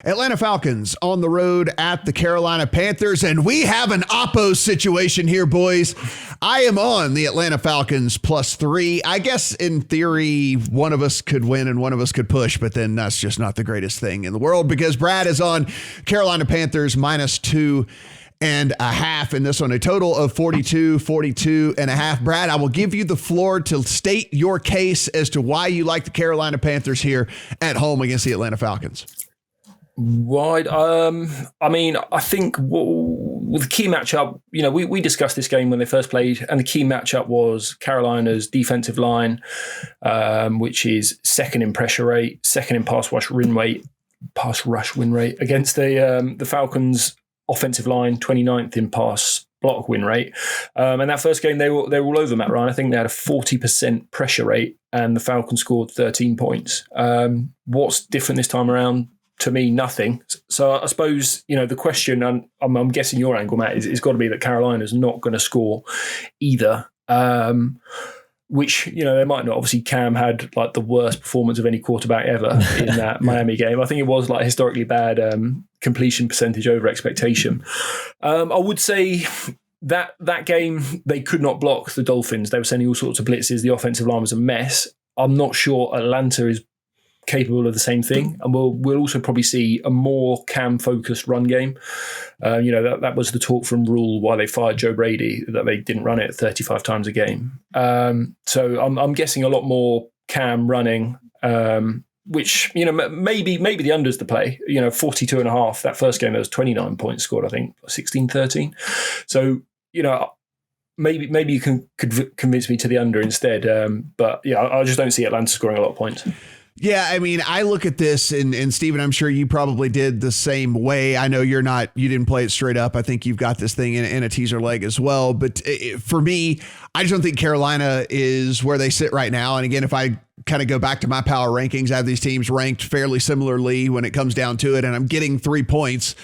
Atlanta Falcons on the road at the Carolina Panthers, and we have an oppo situation here, boys. I am on the Atlanta Falcons +3. I guess in theory, one of us could win and one of us could push, but then that's just not the greatest thing in the world because Brad is on Carolina Panthers -2.5 in this one, a total of 42.5. Brad, I will give you the floor to state your case as to why you like the Carolina Panthers here at home against the Atlanta Falcons. Right. I think with the key matchup, we discussed this game when they first played, and the key matchup was Carolina's defensive line, which is second in pressure rate, second in pass rush win rate against the Falcons' offensive line, 29th in pass block win rate. And that first game, they were all over Matt Ryan. I think they had a 40% pressure rate, and the Falcons scored 13 points. What's different this time around? To me, nothing. So I suppose, the question, and I'm guessing your angle, Matt, is got to be that Carolina's not going to score either, which, they might not. Obviously, Cam had like the worst performance of any quarterback ever in that Miami game. I think it was like historically bad completion percentage over expectation. I would say that game, they could not block the Dolphins. They were sending all sorts of blitzes. The offensive line was a mess. I'm not sure Atlanta is capable of the same thing, and we'll also probably see a more Cam-focused run game. That was the talk from Rule why they fired Joe Brady, that they didn't run it 35 times a game. So I'm guessing a lot more Cam running, which maybe the unders to play. 42.5. That first game there was 29 points scored. I think 16-13. So maybe you could convince me to the under instead. But yeah, I just don't see Atlanta scoring a lot of points. Yeah, I mean, I look at this, and Steven, I'm sure you probably did the same way. I know you didn't play it straight up. I think you've got this thing in a teaser leg as well. But for me, I just don't think Carolina is where they sit right now. And again, if I kind of go back to my power rankings, I have these teams ranked fairly similarly when it comes down to it. And I'm getting 3 points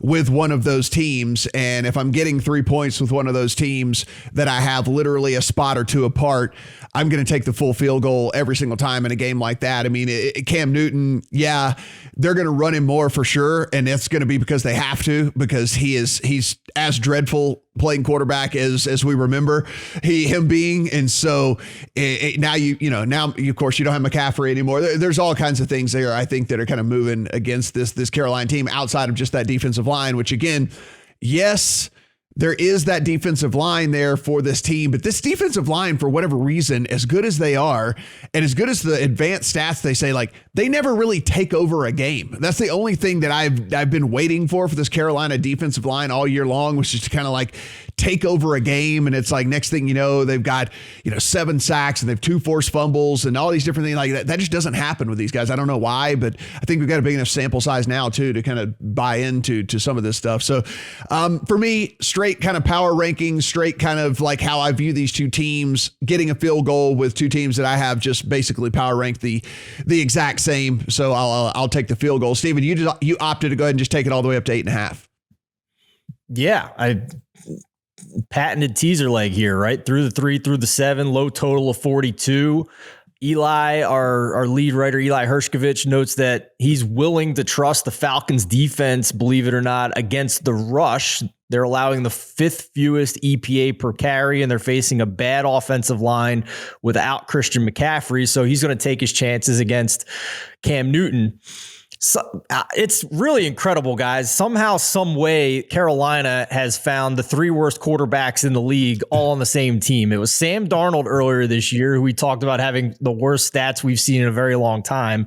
with one of those teams. And if I'm getting 3 points with one of those teams that I have literally a spot or two apart, I'm going to take the full field goal every single time in a game like that. I mean, Cam Newton, yeah, they're going to run him more for sure. And it's going to be because they have to, because he's as dreadful playing quarterback as we remember him being. And so now of course you don't have McCaffrey anymore. There's all kinds of things there, I think, that are kind of moving against this Carolina team outside of just that defensive line, which again, yes, there is that defensive line there for this team, but this defensive line, for whatever reason, as good as they are and as good as the advanced stats they say, like, they never really take over a game. That's the only thing that I've been waiting for this Carolina defensive line all year long, was just to kind of like take over a game. And it's like, next thing you know, they've got 7 sacks and they have 2 forced fumbles and all these different things like that. That just doesn't happen with these guys. I don't know why, but I think we've got a big enough sample size now too to kind of buy into some of this stuff. So for me, straight kind of power rankings, straight kind of like how I view these two teams, getting a field goal with two teams that I have just basically power ranked the exact same. So I'll take the field goal. Steven, you opted to go ahead and just take it all the way up to 8.5. Yeah, I patented teaser leg here, right? Through the 3, through the 7, low total of 42. Eli, our lead writer, Eli Hershkovich, notes that he's willing to trust the Falcons defense, believe it or not, against the rush. They're allowing the 5th fewest EPA per carry, and they're facing a bad offensive line without Christian McCaffrey. So he's going to take his chances against Cam Newton. So, it's really incredible, guys. Somehow, some way, Carolina has found the 3 worst quarterbacks in the league all on the same team. It was Sam Darnold earlier this year, who we talked about having the worst stats we've seen in a very long time.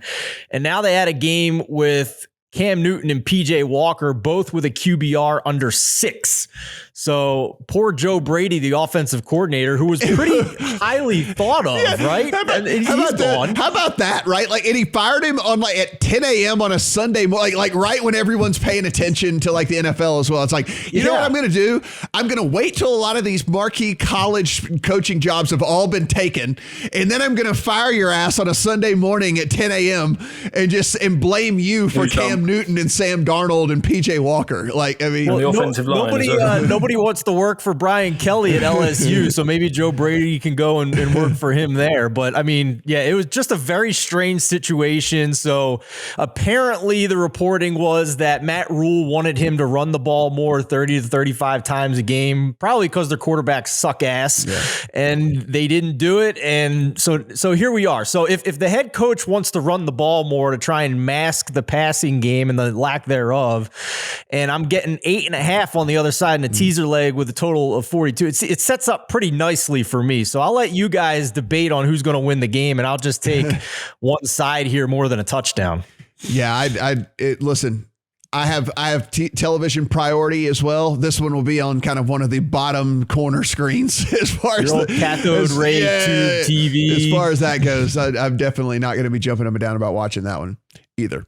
And now they had a game with Cam Newton and PJ Walker, both with a QBR under 6. So poor Joe Brady, the offensive coordinator, who was pretty highly thought of, right? How about that, right? Like, and he fired him on like at 10 a.m. on a Sunday morning, like right when everyone's paying attention to like the NFL as well. It's like, you know what I'm going to do? I'm going to wait till a lot of these marquee college coaching jobs have all been taken, and then I'm going to fire your ass on a Sunday morning at 10 a.m. and blame you for Cam Newton and Sam Darnold and PJ Walker. Like, I mean, the offensive line. nobody wants to work for Brian Kelly at LSU, so maybe Joe Brady can go and work for him there. But I mean, yeah, it was just a very strange situation. So apparently the reporting was that Matt Rule wanted him to run the ball more, 30 to 35 times a game, probably because their quarterbacks suck ass, and they didn't do it. And so here we are. So if the head coach wants to run the ball more to try and mask the passing game and the lack thereof, and I'm getting 8.5 on the other side in a teaser leg with a total of 42, it sets up pretty nicely for me. So I'll let you guys debate on who's going to win the game, and I'll just take one side here more than a touchdown. Yeah, listen. I have television priority as well. This one will be on kind of one of the bottom corner screens as far as the cathode ray tube TV. As far as that goes, I'm definitely not going to be jumping up and down about watching that one either.